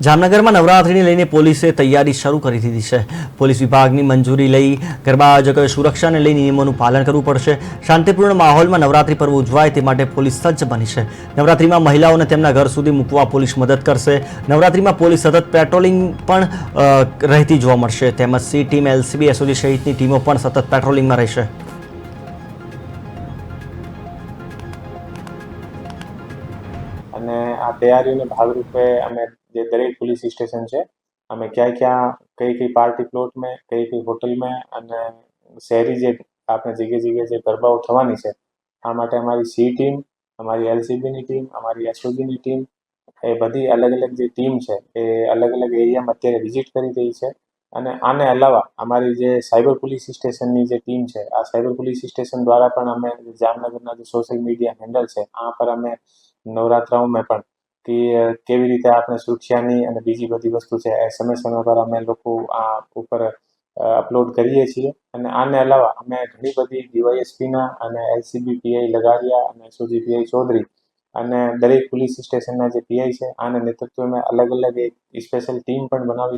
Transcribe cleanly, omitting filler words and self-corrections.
જામનગરમાં નવરાત્રિને લઈને પોલીસે તૈયારી શરૂ કરી દીધી છે। પોલીસ વિભાગની મંજૂરી લઈ ગરબા આયોજકોએ સુરક્ષાને લઈ નિયમોનું પાલન કરવું પડશે। શાંતિપૂર્ણ માહોલમાં નવરાત્રિ પર્વ ઉજવાય તે માટે પોલીસ સજ્જ બની છે। નવરાત્રિમાં મહિલાઓને તેમના ઘર સુધી મૂકવા પોલીસ મદદ કરશે। નવરાત્રિમાં પોલીસ સતત પેટ્રોલિંગ પણ રહેતી જોવા મળશે, તેમજ સી ટીમ, એલસીબી, એસઓજી સહિતની ટીમો પણ સતત પેટ્રોલિંગમાં રહેશે। અને આ તૈયારીઓના ભાગરૂપે અમે જે દરેક પોલીસ સ્ટેશન છે અમે ક્યાં કઈ પાર્ટી પ્લોટમાં, કઈ હોટલમાં અને શહેરી જે આપણે જગ્યાએ જે ગરબાઓ થવાની છે આ માટે અમારી સી ટીમ, અમારી એલસીબીની ટીમ, અમારી એસઓજીની ટીમ, એ બધી અલગ અલગ જે ટીમ છે એ અલગ અલગ એરિયામાં અત્યારે વિઝિટ કરી રહી છે। અને આને અલાવા અમારી જે સાયબર પોલીસ સ્ટેશનની જે ટીમ છે, આ સાયબર પોલીસ સ્ટેશન દ્વારા પણ અમે જામનગરના જે સોશિયલ મીડિયા હેન્ડલ છે આ પર અમે નવરાત્રાઓમાં પણ કેવી રીતે આપણે સુરક્ષાની અને બીજી બધી વસ્તુ છે એ સમય પર અમે લોકો આ ઉપર અપલોડ કરીએ છીએ। અને આને અલાવા અમે ઘણી બધી ડીવાયએસપીના અને એલસીબી પીઆઈ લગાડિયા અને એસઓજી પીઆઈ ચૌધરી અને દરેક પોલીસ સ્ટેશનના જે પીઆઈ છે આના નેતૃત્વમાં અલગ અલગ એક સ્પેશિયલ ટીમ પણ બનાવી છે।